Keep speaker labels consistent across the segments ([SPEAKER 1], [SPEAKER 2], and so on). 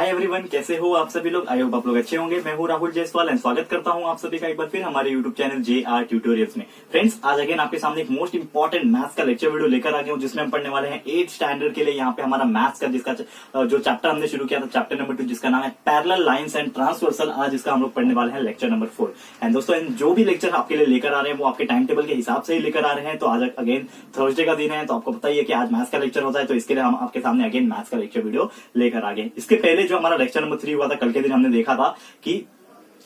[SPEAKER 1] Hi everyone, कैसे हो आप सभी लोग। आई होप आप लोग अच्छे होंगे। मैं हूं राहुल जायसवाल एंड स्वागत करता हूं आप सभी का एक बार फिर हमारे यूट्यूब चैनल JR ट्यूटोरियल्स में। फ्रेंड्स, आज अगेन आपके सामने एक मोस्ट इंपॉर्टेंट मैथ्स का लेक्चर वीडियो लेकर आ गया हूं, जिसमें हम पढ़ने वाले हैं 8th स्टैंडर्ड के लिए। यहाँ पे हमारा मैथ्स का जिसका जो चैप्टर हमने शुरू किया था, चैप्टर नंबर 2, जिसका नाम है पैरेलल लाइन्स एंड ट्रांसवर्सल। आज इसका हम लोग पढ़ने वाले हैं लेक्चर नंबर 4। एंड दोस्तों, जो भी लेक्चर आपके लिए लेकर आ रहे हैं वो आपके टाइम टेबल के हिसाब से ही लेकर आ रहे हैं। तो आज अगेन थर्सडे का दिन है, तो आपको पता ही है कि आज मैथ्स का लेक्चर होता है, तो इसके लिए हम आपके सामने अगेन मैथ्स का लेक्चर वीडियो लेकर आ गए। इसके पहले जो हमारा लेक्चर नंबर 3 हुआ था, कल के दिन हमने देखा था कि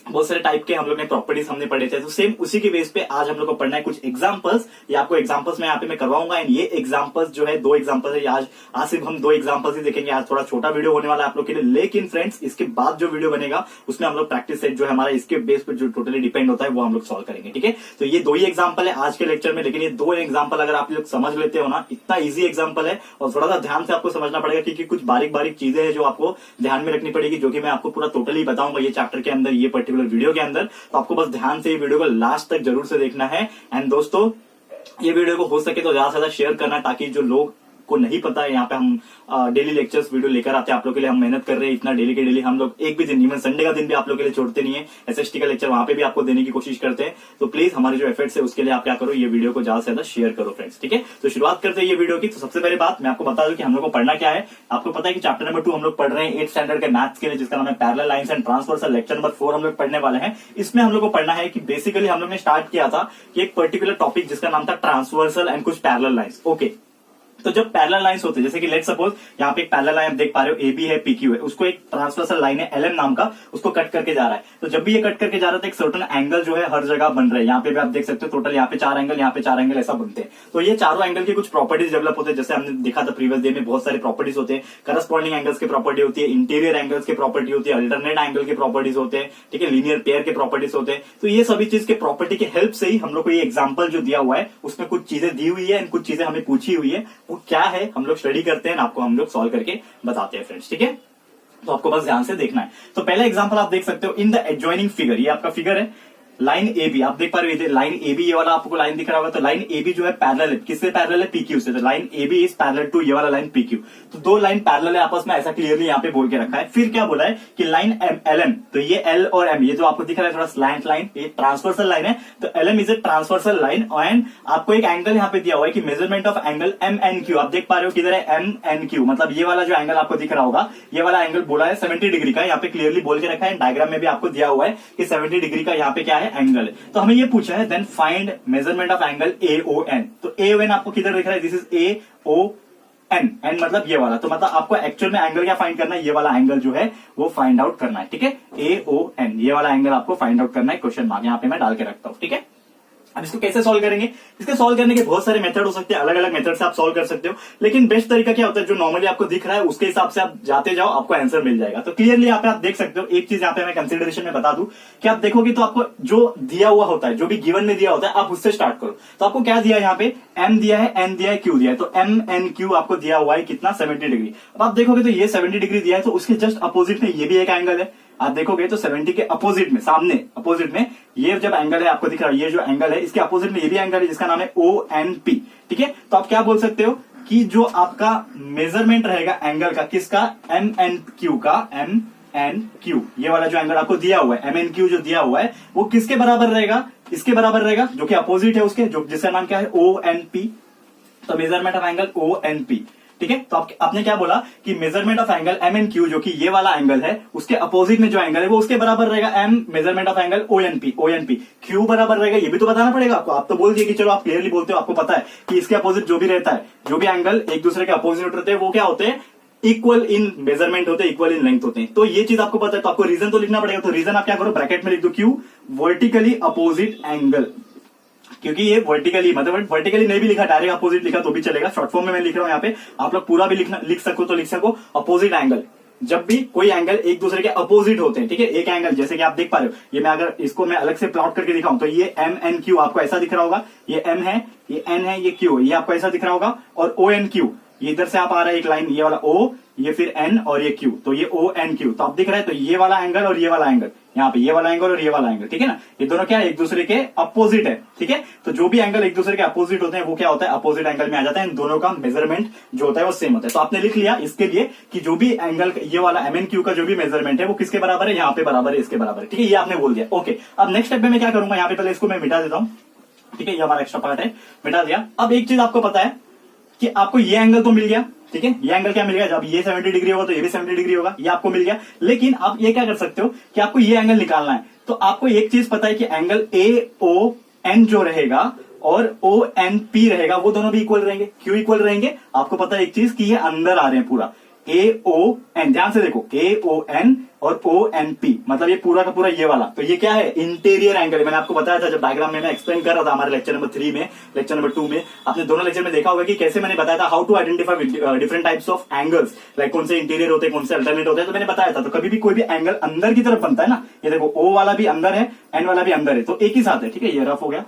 [SPEAKER 1] बहुत सारे टाइप के हम लोग ने प्रॉपर्टीज हमने पढ़े थे। तो सेम उसी के बेस पे आज हम लोग को पढ़ना है कुछ एग्जांपल्स। ये आपको एग्जांपल्स में यहाँ पे मैं करवाऊंगा। एंड ये एग्जांपल्स जो है 2 एग्जांपल्स है। आज सिर्फ हम 2 एग्जांपल्स ही देखेंगे। आज थोड़ा छोटा वीडियो होने वाला है आप लोग के लिए, लेकिन फ्रेंड्स इसके बाद जो वीडियो बनेगा उसमें हम लोग प्रैक्टिस सेट जो है हमारा इसके बेस पे जो टोटली डिपेंड होता है वो हम लोग सॉल्व करेंगे। ठीक है, तो ये 2 ही एग्जाम्पल है आज के लेक्चर में, लेकिन ये 2 एग्जाम्पल अगर आप लोग समझ लेते हो ना, इतना ईजी एग्जाम्पल है। और थोड़ा सा ध्यान से आपको समझना पड़ेगा, क्योंकि कुछ बारीक बारीक चीजें हैं जो आपको ध्यान में रखनी पड़ेगी, जो कि मैं आपको पूरा टोटली बताऊंगा ये चैप्टर के अंदर, ये पर्टिकुलर वीडियो के अंदर। तो आपको बस ध्यान से ये वीडियो को लास्ट तक जरूर से देखना है। एंड दोस्तों, ये वीडियो को हो सके तो ज्यादा से ज्यादा शेयर करना, ताकि जो लोग को नहीं पता है, यहाँ पे हम डेली लेक्चर्स वीडियो लेकर आते हैं आप लोग के लिए। हम मेहनत कर रहे हैं इतना, डेली के डेली हम लोग एक भी दिन, इवन संडे का दिन भी आप लोग के लिए छोड़ते नहीं है। SST का लेक्चर वहां पे भी आपको देने की कोशिश करते हैं। तो प्लीज हमारे जो एफर्ट्स है उसके लिए आप क्या करो, ये वीडियो को ज्यादा से ज्यादा शेयर करो फ्रेंड्स। ठीक है, तो शुरुआत करते हैं ये वीडियो की। तो सबसे पहले बात मैं आपको बता दूं कि हम लोग को पढ़ना क्या है। आपको पता है कि चैप्टर नंबर 2 हम लोग पढ़ रहे हैं 8th स्टैंडर्ड के मैथ्स के लिए, जिसका नाम है parallel lines and transversal. Lecture number 4 हम लोग पढ़ने वाले हैं। इसमें हम लोग को पढ़ना है कि बेसिकली हम लोग ने स्टार्ट किया था कि एक पर्टिकुलर टॉपिक जिसका नाम था ट्रांसवर्सल एंड कुछ पैरेलल लाइन्स। ओके, तो जब पैरेलल लाइंस होते हैं, जैसे कि लेट सपोज यहाँ पे एक पैरेलल लाइन आप देख पा रहे हो, AB है, PQ है, उसको एक ट्रांसवर्सल लाइन है LM नाम का, उसको कट करके जा रहा है। तो जब भी ये कट करके जा रहा है तो एक सर्टेन एंगल जो है हर जगह बन रहे हैं। यहाँ पे भी आप देख सकते हो, टोटल यहाँ पे 4 एंगल, यहाँ पे 4 एंगल ऐसा बनते हैं। तो ये चारों एंगल के कुछ प्रॉपर्टीज डेवलप होते हैं, जैसे हमने देखा था प्रीवियस डे में। बहुत सारे प्रॉपर्टीज होते हैं, करस्पॉन्डिंग एंगल्स की प्रॉपर्टी होती है, इंटीरियर एंगल्स की प्रॉपर्टी होती है, अल्टरनेट एंगल की प्रॉपर्टीज होते हैं, ठीक है, लीनियर पेयर के प्रॉपर्टीज होते हैं। तो ये सभी चीज के प्रॉपर्टी के हेल्प से ही हम लोग को ये एग्जाम्पल जो दिया हुआ है उसमें कुछ चीजें दी हुई है, कुछ चीजें हमें पूछी हुई है, वो क्या है हम लोग स्टडी करते हैं, आपको हम लोग सॉल्व करके बताते हैं फ्रेंड्स। ठीक है, तो आपको बस ध्यान से देखना है। तो पहला एग्जांपल आप देख सकते हो, इन द एडजॉइनिंग फिगर, ये आपका फिगर है, लाइन AB आप देख पा रहे हो, लाइन AB ये वाला आपको लाइन दिख रहा होगा। तो लाइन AB जो है पैरेलल है, किससे पैरेलल है, PQ से। तो line AB is parallel to ये वाला लाइन PQ। तो 2 लाइन पैरेलल है आपस में, ऐसा क्लियरली यहाँ पे बोल के रखा है। फिर क्या बोला है कि लाइन LM, तो ये L और M, ये जो आपको दिख रहा है थोड़ा स्लैंट लाइन, ये ट्रांसवर्सल लाइन है। तो LM is a transversal line. And आपको एक एंगल यहाँ पे दिया हुआ है कि मेजरमेंट ऑफ एंगल MNQ, आप देख पा रहे हो किधर है, MNQ, मतलब ये वाला जो एंगल आपको दिख रहा होगा, ये वाला एंगल बोला है 70 डिग्री का, यहाँ पे क्लियरली बोल के रखा है। डायग्राम में भी आपको दिया हुआ है कि 70 डिग्री का यहाँ पे क्या है, एंगल है। तो हमें ये पूछा है, then find measurement of angle AON। तो AON आपको किधर दिख रहा है, दिस इज AON, एन मतलब ये वाला। तो मतलब आपको एक्चुअल में एंगल क्या फाइंड करना है, ये वाला एंगल जो है वो फाइंड आउट करना है। ठीक है, AON ये वाला एंगल आपको फाइंड आउट करना है। क्वेश्चन मार्क यहाँ पे मैं डाल के रखता हूं। ठीक है, अब इसको कैसे सॉल्व करेंगे, इसके सॉल्व करने के बहुत सारे मेथड हो सकते हैं, अलग अलग मेथड से आप सॉल्व कर सकते हो। लेकिन बेस्ट तरीका क्या होता है, जो नॉर्मली आपको दिख रहा है उसके हिसाब से आप जाते जाओ, आपको आंसर मिल जाएगा। तो क्लियरली यहाँ पे आप देख सकते हो। एक चीज यहाँ पे मैं कंसिडरेशन में बता दूं कि आप देखोगे तो आपको जो दिया हुआ होता है, जो भी गिवन में दिया होता है, आप उससे स्टार्ट करो। तो आपको क्या दिया है, यहाँ पे M दिया है, N दिया है, Q दिया है। तो MNQ आपको दिया हुआ है कितना, 70 डिग्री। अब आप देखोगे तो ये 70 डिग्री दिया है, तो उसके जस्ट अपोजिट में ये भी एक एंगल है। आप देखोगे तो 70 के अपोजिट में, सामने अपोजिट में ये जब एंगल है आपको दिख रहा है, ये जो एंगल है इसके अपोजिट में ये भी एंगल है, जिसका नाम है ONP। ठीक है, तो आप क्या बोल सकते हो कि जो आपका मेजरमेंट रहेगा एंगल का, किसका, MNQ का, MNQ ये वाला जो एंगल आपको दिया हुआ है, MNQ जो दिया हुआ है, वो किसके बराबर रहेगा, इसके बराबर रहेगा, जो कि अपोजिट है उसके, जो जिसका नाम क्या है, ONP। तो मेजरमेंट ऑफ एंगल ONP। ठीक है, तो आपने क्या बोला कि मेजरमेंट ऑफ एंगल MNQ, जो कि ये वाला एंगल है, उसके अपोजिट में जो एंगल है वो उसके बराबर रहेगा M measurement of angle ONP। Q बराबर रहेगा, ये भी तो बताना पड़ेगा आपको। आप तो बोल दिए कि चलो आप क्लियरली बोलते हो, आपको पता है कि इसके अपोजिट जो भी रहता है, जो भी एंगल एक दूसरे के अपोजिट रहते हैं, वो क्या होते हैं, इक्वल इन मेजरमेंट होते हैं, इक्वल इन लेंथ होते हैं। तो ये चीज आपको पता है, तो आपको रीजन तो लिखना पड़ेगा। तो रीजन आप क्या करो, ब्रैकेट में लिख दो Q, वर्टिकली अपोजिट एंगल, क्योंकि ये वर्टिकली, मतलब वर्टिकली नहीं भी लिखा, डायरेक्ट अपोजिट लिखा तो भी चलेगा। शॉर्ट फॉर्म में मैं लिख रहा हूं यहाँ पे, आप लोग पूरा भी लिख सको तो लिख सको। अपोजिट एंगल, जब भी कोई एंगल एक दूसरे के अपोजिट होते हैं, ठीक है, एक एंगल जैसे कि आप देख पा रहे हो, ये मैं अगर इसको मैं अलग से प्लॉट करके दिखाऊं तो ये MNQ आपको ऐसा दिख रहा होगा, ये M है, ये N है, ये Q है, ये आपको ऐसा दिख रहा होगा। और ONQ ये इधर से आप आ रहा है एक लाइन, ये वाला O, ये फिर N और ये Q, तो ये ONQ, तो आप दिख रहा है, तो ये वाला एंगल और ये वाला एंगल, यहाँ पे ये वाला एंगल और ये वाला एंगल, ठीक है ना, ये दोनों क्या है, एक दूसरे के अपोजिट है, ठीक है। तो जो भी एंगल एक दूसरे के अपोजिट होते हैं वो क्या होता है, अपोजिट एंगल में आ जाता है। इन दोनों का मेजरमेंट जो होता है वो सेम होता है। तो आपने लिख लिया इसके लिए कि जो भी एंगल, ये वाला MNQ का जो भी मेजरमेंट है वो किसके बराबर है, यहाँ पे बराबर है, इसके बराबर है, ठीक है, ये आपने बोल दिया। ओके, अब नेक्स्ट स्टेप में मैं क्या करूंगा, यहाँ पे पहले इसको मैं मिटा देता हूँ, ठीक है, ये हमारा एक्स्ट्रा पार्ट है, मिटा दिया। अब एक चीज आपको पता है कि आपको ये एंगल तो मिल गया, ठीक है, ये एंगल क्या मिल गया, जब ये 70 डिग्री होगा तो ये भी 70 डिग्री होगा, ये आपको मिल गया। लेकिन आप ये क्या कर सकते हो कि आपको ये एंगल निकालना है, तो आपको एक चीज पता है कि एंगल AON जो रहेगा और ONP रहेगा वो दोनों भी इक्वल रहेंगे। क्यों इक्वल रहेंगे, आपको पता है एक चीज कि ये अंदर आ रहे हैं पूरा, AON, ध्यान से देखो, AON और ONP, मतलब ये पूरा का पूरा ये वाला, तो ये क्या है, इंटीरियर एंगल है। मैंने आपको बताया था जब डायग्राम में मैं एक्सप्लेन कर रहा था हमारे लेक्चर नंबर 3 में, लेक्चर नंबर 2 में, आपने दोनों लेक्चर में देखा होगा कि कैसे मैंने बताया था how to identify different types of angles, like कौन से इंटीरियर होते हैं, कौन से अल्टरनेट होते हैं, तो मैंने बताया था। तो कभी भी कोई भी एंगल अंदर की तरफ बनता है ना, ये देखो O वाला भी अंदर है, N वाला भी अंदर है, तो एक ही साथ है, ठीक है, ये रफ हो गया,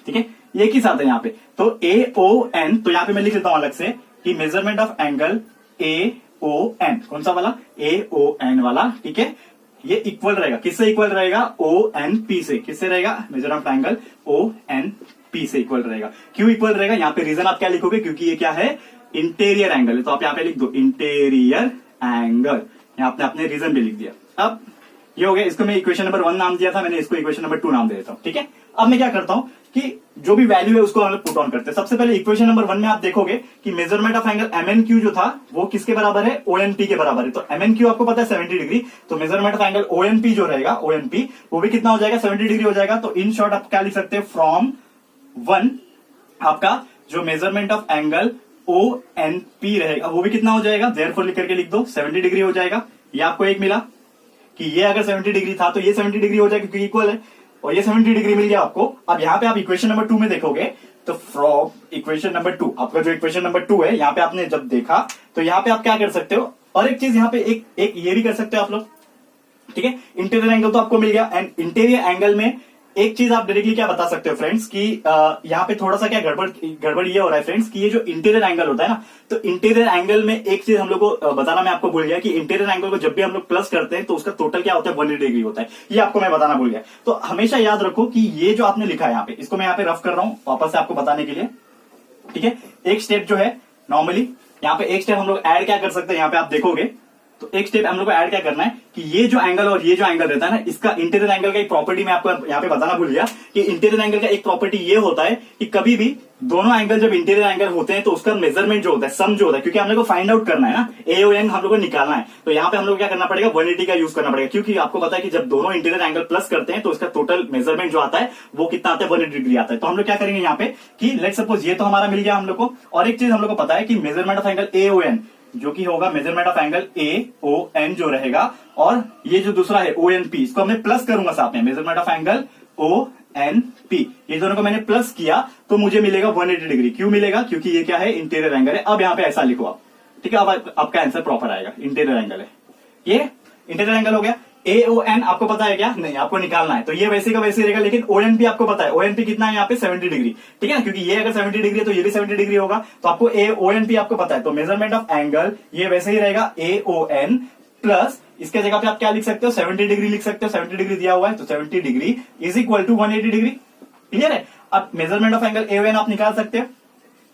[SPEAKER 1] ठीक है, एक ही साथ है यहाँ पे। तो AON, तो यहाँ पे मैं लिख लेता हूं अलग से कि मेजरमेंट ऑफ एंगल AON, कौन सा वाला, AON वाला, ठीक है, ये इक्वल रहेगा, किससे इक्वल रहेगा, ONP से। किससे रहेगा, मेजर ऑफ एंगल ONP से इक्वल रहेगा। क्यों इक्वल रहेगा, यहाँ पे रीजन आप क्या लिखोगे, क्योंकि ये क्या है, इंटीरियर एंगल है, तो आप यहाँ पे लिख दो इंटीरियर एंगल, यहाँ पे आपने रीजन भी लिख दिया। अब ये हो गया, इसको मैं इक्वेशन नंबर 1 नाम दिया था, मैंने इसको इक्वेशन नंबर 2 नाम दे देता हूं, ठीक है। अब मैं क्या करता हूं कि जो भी वैल्यू है उसको हम लोग पुट ऑन करते हैं। सबसे पहले इक्वेशन नंबर 1 में आप देखोगे कि मेजरमेंट ऑफ एंगल MNQ जो था वो किसके बराबर है, ONP के बराबर है। तो MNQ आपको पता है 70 डिग्री, तो मेजरमेंट ऑफ एंगल ONP जो रहेगा, ONP वो भी कितना हो जाएगा, 70 डिग्री हो जाएगा। तो इन शॉर्ट आप क्या लिख सकते हैं, फ्रॉम 1 आपका जो मेजरमेंट ऑफ एंगल ONP रहेगा वो भी कितना हो जाएगा, देयरफॉर लिख करके लिख दो 70 डिग्री हो जाएगा। ये आपको एक मिला कि ये अगर 70 डिग्री था तो ये 70 डिग्री हो जाएगा क्योंकि इक्वल है, और ये 70 डिग्री मिल गया आपको। अब यहाँ पे आप इक्वेशन नंबर 2 में देखोगे तो फ्रॉम इक्वेशन नंबर 2, आपका जो इक्वेशन नंबर 2 है, यहाँ पे आपने जब देखा तो यहाँ पे आप क्या कर सकते हो, और एक चीज यहाँ पे एक ये भी कर सकते हो आप लोग, ठीक है। इंटीरियर एंगल तो आपको मिल गया, एंड इंटीरियर एंगल में एक चीज आप डायरेक्टली क्या बता सकते हो फ्रेंड्स कि यहाँ पे थोड़ा सा क्या गड़बड़ ये हो रहा है फ्रेंड्स कि ये जो इंटीरियर एंगल होता है ना, तो इंटीरियर एंगल में एक चीज हम लोग को बताना मैं आपको भूल गया कि इंटीरियर एंगल को जब भी हम लोग प्लस करते हैं तो उसका टोटल क्या होता है, 180 डिग्री होता है। ये आपको मैं बताना भूल गया। तो हमेशा याद रखो कि ये जो आपने लिखा है यहाँ पे, इसको मैं यहाँ पे रफ कर रहा हूँ वापस से आपको बताने के लिए, ठीक है। एक स्टेप जो है नॉर्मली यहाँ पे एक स्टेप हम लोग ऐड क्या कर सकते हैं, यहाँ पे आप देखोगे तो एक स्टेप हम लोग को ऐड क्या करना है कि ये जो एंगल और ये जो एंगल रहता है ना, इसका इंटीरियर एंगल का एक प्रॉपर्टी मैं आपको यहाँ पे बताना भूल गया कि इंटीरियर एंगल का एक प्रॉपर्टी ये होता है कि कभी भी दोनों एंगल जब इंटीरियर एंगल होते हैं तो उसका मेजरमेंट जो होता है, सम जो होता है, क्योंकि हम लोग को फाइंड आउट करना है ना, AON हम लोग को निकालना है, तो यहाँ पे हम लोग क्या करना पड़ेगा, 180 का यूज करना पड़ेगा, क्योंकि आपको पता है कि जब दोनों इंटीरियर एंगल प्लस करते हैं तो उसका टोटल मेजरमेंट जो आता है वो कितना आता है, 180 डिग्री आता है। तो हम लोग क्या करेंगे यहाँ पे कि लेट सपोज ये तो हमारा मिल गया हम लोग को, और एक चीज हम लोग को पता है कि मेजरमेंट ऑफ एंगल AON जो कि होगा मेजरमेंट ऑफ एंगल AON जो रहेगा, और ये जो दूसरा है ONP, इसको मैं प्लस करूंगा साथ में, मेजरमेंट ऑफ एंगल ONP, ये दोनों को मैंने प्लस किया तो मुझे मिलेगा 180 डिग्री। क्यों मिलेगा, क्योंकि ये क्या है, इंटीरियर एंगल है। अब यहाँ पे ऐसा लिखो आप, ठीक है, अब आपका आंसर प्रॉपर आएगा, इंटीरियर एंगल है, ये इंटीरियर एंगल हो गया। AON आपको पता है क्या, नहीं आपको निकालना है, तो ये वैसे का वैसे रहेगा, लेकिन ONP आपको पता है, ONP कितना है यहाँ पे 70 डिग्री, ठीक है ना, क्योंकि ये अगर 70 डिग्री है तो ये भी 70 डिग्री होगा, तो आपको ONP आपको पता है, तो मेजरमेंट ऑफ एंगल ये वैसे ही रहेगा AON प्लस इसके जगह पे आप क्या लिख सकते हो, 70 डिग्री लिख सकते हो, 70 डिग्री दिया हुआ है तो 70 degree is equal to 180 degree, clear है। अब मेजरमेंट ऑफ एंगल AON आप निकाल सकते हो,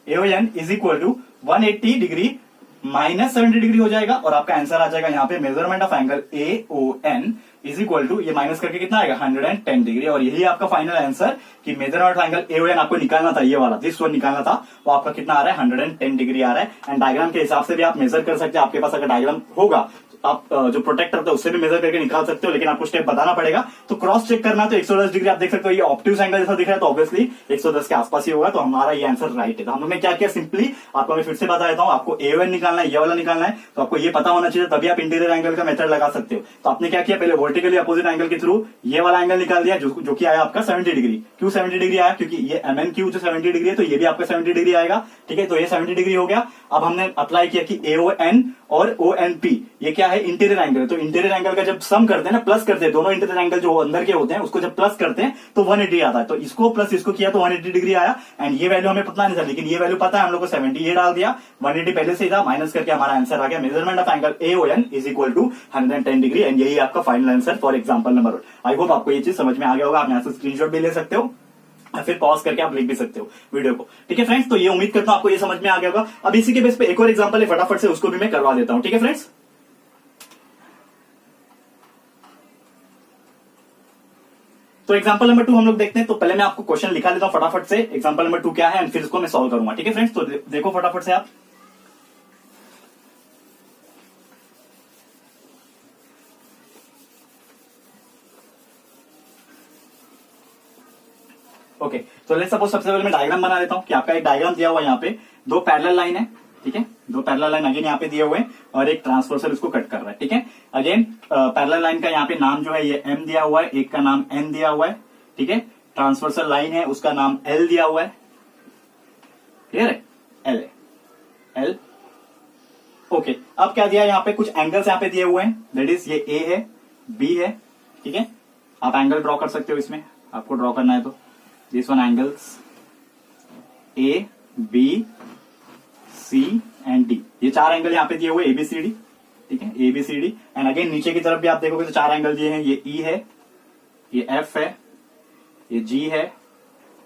[SPEAKER 1] AON is equal to 180 degree minus 70 degree हो जाएगा, और आपका आंसर आ जाएगा यहाँ पे measurement of angle AON is equal to, ये माइनस करके कितना आएगा, 110 डिग्री, और यही आपका फाइनल आंसर कि मेजरमेंट ऑफ एंगल AON आपको निकालना था, ये वाला दिस वन निकालना था, वो आपका कितना आ रहा है, 110 डिग्री आ रहा है। एंड डायग्राम के हिसाब से भी आप मेजर कर सकते हैं, आपके पास अगर डायग्राम होगा आप जो प्रोटेक्टर था उससे भी मेजर करके निकाल सकते हो, लेकिन आपको स्टेप बताना पड़ेगा। तो क्रॉस चेक करना तो 110 डिग्री आप देख सकते हो, ये ऑब्ट्यूज एंगल जैसा दिख रहा है तो ऑब्वियसली 110 के आसपास ही होगा, तो हमारा ये आंसर राइट है। तो हम लोग ने क्या किया, सिंपली आपको मैं फिर से बता देता हूं, आपको AON निकालना है, ये वाला निकालना है, तो आपको ये पता होना चाहिए, तभी आप इंटीरियर एंगल का मेथड लगा सकते हो। तो आपने क्या किया, पहले वर्टिकली अपोजिट एंगल के थ्रू ये वाला एंगल निकाल दिया, जो कि आया आपका 70 डिग्री। क्यों 70 डिग्री आया, क्योंकि ये MNQ जो 70 डिग्री है तो ये भी आपका 70 डिग्री आएगा, ठीक है, तो ये 70 डिग्री हो गया। अब हमने अप्लाई किया कि AON और ONP ये क्या क्या है, इंटीरियर एंगल है। तो इंटीरियर एंगल का जब सम करते हैं ना, प्लस करते हैं, दोनों इंटीरियर एंगल जो अंदर के होते हैं उसको जब प्लस करते हैं तो 180 आता है। तो इसको प्लस इसको किया तो 180 डिग्री आया। एंड ये वैल्यू हमें पता नहीं था, लेकिन ये वैल्यू पता है हम लोग को 70, ये डाल दिया, 180 पहले से ही था, माइनस करके हमारा आंसर आ गया measurement of angle AON is equal to 110 degree. And यही आपका final answer for example number 1। I hope आपको ये चीज समझ में आ गया होगा। आप यहाँ से स्क्रीनशॉट भी ले सकते हो, फिर पॉज करके आप लिख भी सकते हो वीडियो को। ठीक है फ्रेंड्स, तो ये उम्मीद करता हूं आपको ये समझ में आ गया होगा। अब इसी के बेस पे एक और एग्जांपल है, फटाफट से उसको भी मैं करवा देता हूं। ठीक है फ्रेंड्स, तो एग्जांपल नंबर 2 हम लोग देखते हैं। तो पहले मैं आपको क्वेश्चन लिखा लेता हूं फटाफट से, एग्जांपल नंबर 2 क्या है, एंड फिर इसको मैं सॉल्व करूंगा। ठीक है फ्रेंड्स, तो देखो फटाफट से आप। ओके, तो लेट्स सपोज सबसे पहले मैं डायग्राम बना देता हूं कि आपका एक डायग्राम दिया हुआ है, यहाँ पे दो पैरेलल लाइन है। ठीक है, दो पैरेलल लाइन अगेन यहाँ पे दिए हुए हैं और एक ट्रांसवर्सल इसको कट कर रहा है। ठीक है, अगेन पैरेलल लाइन का यहाँ पे नाम जो है ये M दिया हुआ है, एक का नाम N दिया हुआ है। ठीक है, ट्रांसवर्सल लाइन है उसका नाम L दिया हुआ है। क्लियर है, L है, L। ओके, अब क्या दिया है यहाँ पे, कुछ एंगल्स यहाँ पे दिए हुए हैं, दैट इज ये A है, B है। ठीक है, आप एंगल ड्रॉ कर सकते हो इसमें, आपको ड्रॉ करना है तो this one angles A, B, C and D, ये चार एंगल यहाँ पे दिए हुए ABCD। ठीक है, ABCD। एंड अगेन नीचे की तरफ भी आप देखोगे तो चार एंगल दिए हैं, ये E है, ये F है, ये G है,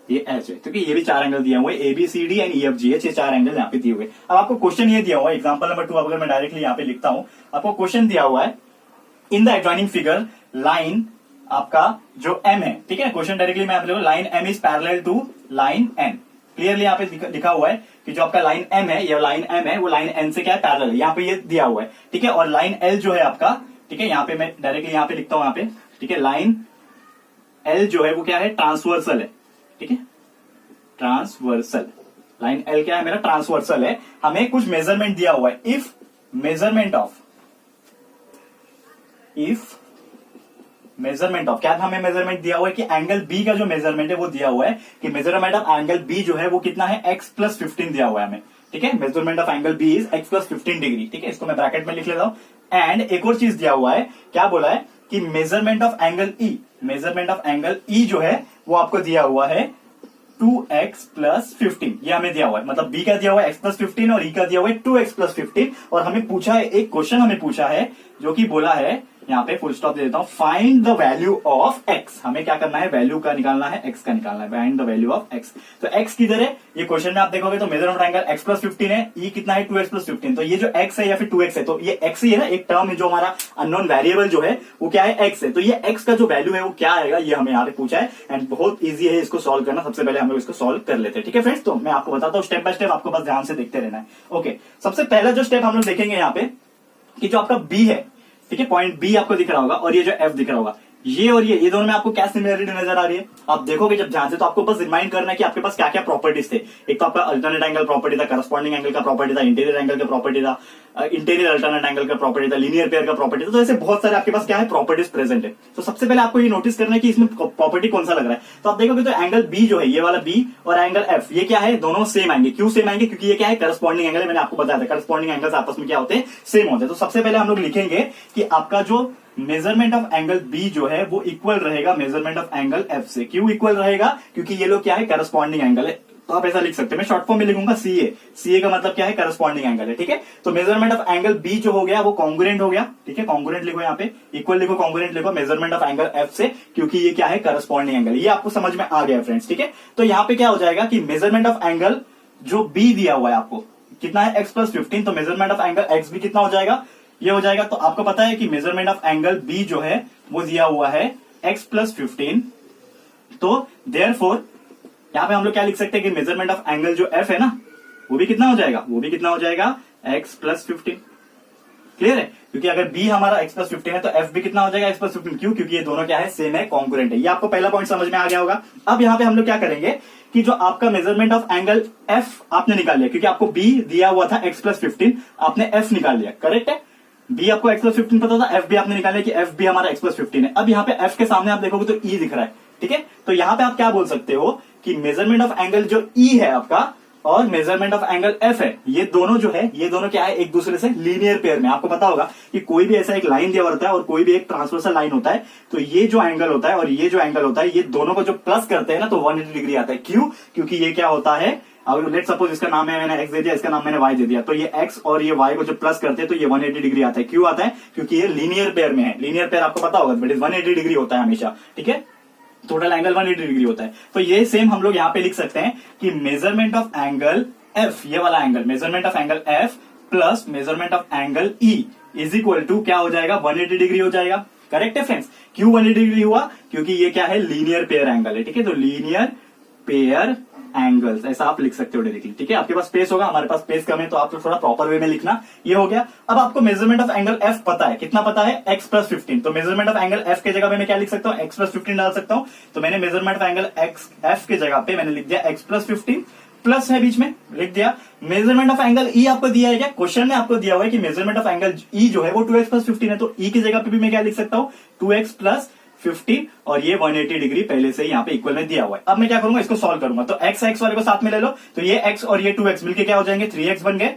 [SPEAKER 1] ये H है। क्योंकि ये भी चार एंगल दिए हुए ABCD एंड EFG, ये चार एंगल यहाँ पे दिए हुए। अब आपको क्वेश्चन ये दिया हुआ है, एग्जाम्पल नंबर 2 अगर मैं डायरेक्टली यहाँ पे लिखता हूं, आपको क्वेश्चन दिया हुआ है in the adjoining figure line आपका जो M है। ठीक है, क्वेश्चन डायरेक्टली मैं आप लिखूं, line M is parallel to line N। Clearly यहाँ पे लिखा हुआ है कि जो आपका लाइन M है, ये लाइन M है, वो लाइन N से क्या है, पैरेलल है। यहाँ पे ये दिया हुआ है। ठीक है, और लाइन L जो है आपका, ठीक है, यहाँ पे मैं डायरेक्टली यहाँ पे लिखता हूं यहाँ पे। ठीक है, लाइन L जो है वो क्या है, ट्रांसवर्सल है। ठीक है, ट्रांसवर्सल लाइन L क्या है मेरा, ट्रांसवर्सल है। हमें कुछ मेजरमेंट दिया हुआ है, इफ मेजरमेंट ऑफ क्या हमें मेजरमेंट दिया हुआ है कि एंगल B का जो मेजरमेंट है वो दिया हुआ है कि मेजरमेंट ऑफ एंगल B जो है वो कितना है, x प्लस 15 दिया हुआ है हमें। ठीक है, measurement of angle B is x plus 15 degree. ठीक है, इसको मैं ब्रैकेट में लिख लेता हूं। एंड एक और चीज दिया हुआ है, क्या बोला है कि मेजरमेंट ऑफ एंगल E जो है वो आपको दिया हुआ है 2x प्लस 15, ये हमें दिया हुआ है। मतलब B का दिया हुआ है x प्लस 15 और E का दिया हुआ है 2x प्लस 15। और हमें पूछा है, एक क्वेश्चन हमें पूछा है जो कि बोला है, यहाँ पे फुल स्टॉप दे देता हूं, find the value of x। हमें क्या करना है, वैल्यू का निकालना है, x का निकालना है, find the value of x। तो x किधर है, ये क्वेश्चन में आप देखोगे तो measurement of angle x plus 15 है, E कितना है 2x प्लस 15। तो ये जो x है या फिर 2x है, तो ये x ही है ना, एक टर्म है जो हमारा अननोन वेरिएबल जो है वो क्या है, x है। तो ये x का जो वैल्यू है वो क्या आएगा, ये हमें यहाँ पे पूछा है। एंड बहुत ईजी है इसको सॉल्व करना। सबसे पहले हम लोग इसको सॉल्व कर लेते हैं। ठीक है फ्रेंड्स, तो मैं आपको बताता हूँ स्टेप बाय स्टेप, आपको बस ध्यान से देखते रहना है। ओके, सबसे पहला जो स्टेप हम लोग देखेंगे यहाँ पे कि जो आपका B है, ठीक है, पॉइंट B आपको दिख रहा होगा और ये जो F दिख रहा होगा, ये और ये दोनों में आपको क्या सिमिलरिटी नजर आ रही है, आप देखोगे जब ध्यान से, तो आपको बस रिमाइंड करना है कि आपके पास क्या क्या प्रॉपर्टीज थे। एक तो आपका अल्टरनेट एंगल प्रॉपर्टी था, करस्पॉन्डिंग एंगल का प्रॉपर्टी था, इंटीरियर एंगल का प्रॉपर्टी था, इंटीरियर अल्टरनेट एंगल का प्रॉपर्टी था, लीनियर पेयर का प्रॉपर्टी था। तो ऐसे बहुत सारे आपके पास क्या है, प्रॉपर्टीज प्रेजेंट है। तो सबसे पहले आपको ये नोटिस करना है कि इसमें प्रॉपर्टी कौन सा लग रहा है। तो आप देखोगे तो एंगल B जो है, ये वाला B और एंगल F, ये क्या है, दोनों सेम आएंगे। क्यों सेम आएंगे, क्योंकि ये क्या है, करस्पॉन्डिंग एंगल है। मैंने आपको बताया था करस्पॉन्डिंग एंगल्स आपस में क्या होते हैं, सेम होते हैं। तो सबसे पहले हम लोग लिखेंगे कि आपका जो मेजरमेंट ऑफ एंगल B जो है वो इक्वल रहेगा मेजरमेंट ऑफ एंगल F से। क्यों इक्वल रहेगा, क्योंकि ये लोग क्या है, करस्पॉन्डिंग एंगल है। तो आप ऐसा लिख सकते हैं, मैं शॉर्ट फॉर्म में लिखूंगा CA का मतलब क्या है, करस्पॉन्डिंग एंगल है। ठीक है, तो मेजरमेंट ऑफ एंगल B जो हो गया वो कॉन्ग्रुएंट हो गया। ठीक है, कॉन्ग्रुएंट लिखो यहाँ पे, इक्वल लिखो, कॉन्ग्रुएंट लिखो मेजरमेंट ऑफ एंगल F से, क्योंकि ये क्या है, करस्पॉन्डिंग एंगल। ये आपको समझ में आ गया फ्रेंड्स। ठीक है, तो यहाँ पे क्या हो जाएगा कि मेजरमेंट ऑफ एंगल जो B दिया हुआ है आपको कितना है, x प्लस 15, तो मेजरमेंट ऑफ एंगल x भी कितना हो जाएगा, ये हो जाएगा। तो आपको पता है कि मेजरमेंट ऑफ एंगल B जो है वो दिया हुआ है x प्लस 15। तो देयरफॉर यहां पे हम लोग क्या लिख सकते हैं कि मेजरमेंट ऑफ एंगल जो F है ना, वो भी कितना हो जाएगा, वो भी कितना हो जाएगा, x प्लस 15। क्लियर है, क्योंकि अगर B हमारा x प्लस 15 है तो F भी कितना हो जाएगा, x प्लस 15। क्यों, क्योंकि ये दोनों क्या है, सेम है, कॉन्ग्रुएंट है। ये आपको पहला पॉइंट समझ में आ गया होगा। अब यहाँ पे हम लोग क्या करेंगे कि जो आपका मेजरमेंट ऑफ एंगल F आपने निकाल लिया, क्योंकि आपको B दिया हुआ था x प्लस 15, आपने F निकाल लिया, करेक्ट है। B आपको x प्लस 15 पता था, F भी आपने निकाल लिया कि F भी हमारा x प्लस 15 है। अब यहाँ पे F के सामने आप देखोगे तो E दिख रहा है। ठीक है, तो यहाँ पे आप क्या बोल सकते हो कि मेजरमेंट ऑफ एंगल जो E है आपका, और मेजरमेंट ऑफ एंगल एफ है, ये दोनों जो है ये दोनों क्या है, एक दूसरे से लीनियर पेयर में। आपको पता होगा कि कोई भी ऐसा एक लाइन दिया होता है और कोई भी एक ट्रांसवर्सल लाइन होता है, तो ये जो एंगल होता है और ये जो एंगल होता है, ये दोनों को जो प्लस करते हैं ना तो 180 डिग्री आता है। क्यों? क्योंकि ये क्या होता है, अगर लेट सपोज इसका नाम है मैंने एक्स दे दिया, इसका नाम मैंने वाई दे दिया, तो ये एक्स और ये वाई को जो प्लस करते हैं तो ये 180 डिग्री आता है। क्यों आता है? क्योंकि ये लीनियर पेयर में है। लीनियर पेयर आपको पता होगा, बट 180 डिग्री होता है हमेशा, ठीक है। टोटल एंगल 180 डिग्री होता है। तो ये सेम हम लोग यहाँ पे लिख सकते हैं कि मेजरमेंट ऑफ एंगल एफ, ये वाला angle, measurement of angle F plus measurement of angle E is equal to क्या हो जाएगा, 180 डिग्री हो जाएगा। करेक्ट है फ्रेंड्स? क्यों 180 डिग्री हुआ? क्योंकि ये क्या है, लीनियर पेयर एंगल है, ठीक है। तो लीनियर पेयर एंगल्स ऐसा आप लिख सकते हो डायरेक्टली, ठीक है। आपके पास स्पेस होगा, हमारे पास स्पेस कम है, तो आप थोड़ा प्रॉपर वे में लिखना। ये हो गया। अब आपको मेजरमेंट ऑफ एंगल एफ पता है, कितना पता है, x प्लस 15। तो मेजरमेंट ऑफ एंगल एफ के जगह पे मैं क्या लिख सकता हूँ, x प्लस 15 डाल सकता हूँ। तो मैंने मेजरमेंट ऑफ एंगल एफ के जगह पे मैंने लिख दिया x प्लस 15, प्लस है बीच में, लिख दिया। मेजरमेंट ऑफ एंगल ई आपको दिया है क्या, क्वेश्चन में आपको दिया हुआ है कि मेजरमेंट ऑफ एंगल ई जो है वो 2x प्लस 15 है, तो ई की जगह पे भी मैं क्या लिख सकता हूँ, 2x प्लस 50, और ये 180 डिग्री पहले से ही यहाँ पे इक्वल में दिया हुआ है। अब मैं क्या करूंगा, इसको सॉल्व करूंगा। तो x वाले को साथ में ले लो, तो ये x और ये 2x मिलके क्या हो जाएंगे, 3x बन गए,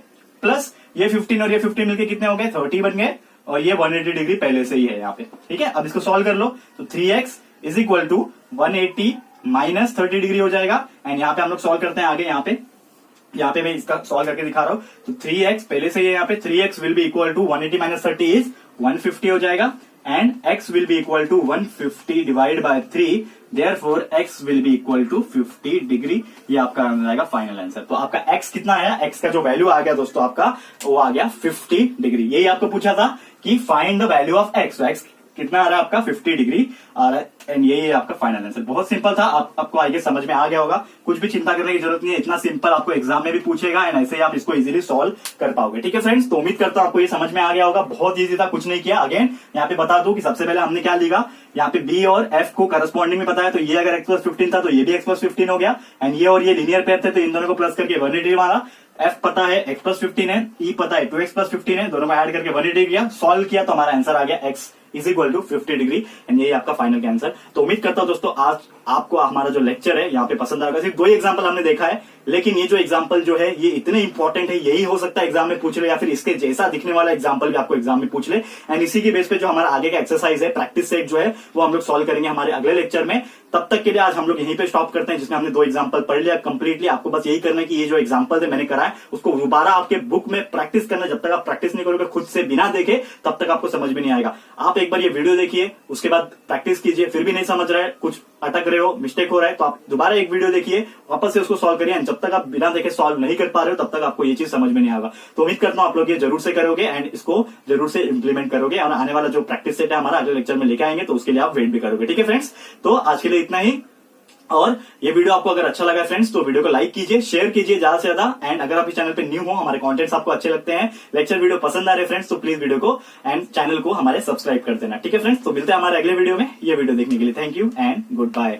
[SPEAKER 1] प्लस ये 15 और ये 15 मिलके कितने हो गए, 30 बन गए, और ये 180 डिग्री पहले से ही है यहाँ पे, ठीक है। अब इसको सॉल्व कर लो, तो 3x is equal to 180 minus 30 degree हो जाएगा। एंड यहाँ पे हम लोग सॉल्व करते हैं आगे, यहाँ पे मैं इसका सॉल्व करके दिखा रहा हूं। तो 3x पहले से ही यहाँ पे 3x will be equal to 180 minus 30 is 150 हो जाएगा, and x will be equal to 150 divide by 3, therefore x will be equal to 50 degree. ये आपका आ जाएगा फाइनल आंसर। तो आपका x कितना आया, x का जो वैल्यू आ गया दोस्तों आपका, वो आ गया 50 डिग्री। यही आपको पूछा था कि find the value of x। तो x कितना आ रहा है आपका, 50 डिग्री आ रहा है, एंड ये आपका फाइनल आंसर। बहुत सिंपल था, आपको आगे समझ में आ गया होगा, कुछ भी चिंता करने की जरूरत नहीं है। इतना सिंपल आपको एग्जाम में भी पूछेगा, एंड ऐसे ही आप इसको इजीली सॉल्व कर पाओगे, ठीक है फ्रेंड्स। तो उम्मीद करता हूं आपको ये समझ में आ गया होगा। बहुत इजी था, कुछ नहीं किया। अगेन यहाँ पे बता दूं कि सबसे पहले हमने क्या लिखा, यहाँ पे b और f को करस्पॉन्डिंग में बताया, तो ये अगर x प्लस 15 था तो ये भी x प्लस 15 हो गया, एंड ये और ये लीनियर पेयर थे तो इन दोनों को प्लस करके 180 मारा। f पता है x प्लस 15 है, e पता है 2x प्लस 15 है, दोनों को ऐड करके 180 किया, सॉल्व किया, तो हमारा आंसर आ गया x is equal to 50 degree, and यही आपका फाइनल आंसर। तो उम्मीद करता हूं दोस्तों आज आपको हमारा जो लेक्चर है यहाँ पे पसंद आएगा। सिर्फ 2 ही एग्जाम्पल हमने देखा है, लेकिन ये जो एग्जाम्पल जो है ये इतने इंपॉर्टेंट है, यही हो सकता है एग्जाम में पूछ ले, या फिर इसके जैसा दिखने वाला एग्जाम्पल भी आपको एग्जाम में पूछ ले। एंड इसी के बेस पे जो हमारा आगे का एक्सरसाइज है, प्रैक्टिस सेट जो है, वो हम लोग सॉल्व करेंगे हमारे अगले लेक्चर में। तब तक के लिए आज हम लोग यहीं पे स्टॉप करते हैं, जिसमें हमने 2 एग्जाम्पल पढ़ लिया कंप्लीटली। आपको बस यही करना है कि ये जो एग्जाम्पल है मैंने कराया, उसको दोबारा आपके बुक में प्रैक्टिस करना। जब तक आप प्रैक्टिस नहीं करोगे खुद से बिना देखे, तब तक आपको समझ में नहीं आएगा। आप एक बार ये वीडियो देखिए, उसके बाद प्रैक्टिस कीजिए, फिर भी नहीं समझ रहा है, कुछ अटक रहे हो, मिस्टेक हो रहा है, तो आप दोबारा एक वीडियो देखिए, वापस से उसको सॉल्व करिए। जब तक आप बिना देखे सॉल्व नहीं कर पा रहे हो, तब तक आपको ये चीज समझ में नहीं आएगा। तो उम्मीद करता हूं आप लोग ये जरूर से करोगे, एंड इसको जरूर से इंप्लीमेंट करोगे, और आने वाला जो प्रैक्टिस सेट है हमारा अगले लेक्चर में लेके आएंगे, तो उसके लिए आप वेट भी करोगे, ठीक है फ्रेंड्स। तो आज के लिए इतना ही, और ये वीडियो आपको अगर अच्छा लगा फ्रेंड्स, तो वीडियो को लाइक कीजिए, शेयर कीजिए ज्यादा से ज्यादा। एंड अगर आप इस चैनल पे न्यू हो, हमारे कंटेंट्स आपको अच्छे लगते हैं, लेक्चर वीडियो पसंद आ रहे फ्रेंड्स, तो प्लीज वीडियो को एंड चैनल को हमारे सब्सक्राइब कर देना, ठीक है फ्रेंड्स। तो मिलते हैं हमारे अगले वीडियो में। ये वीडियो देखने के लिए thank you and good bye.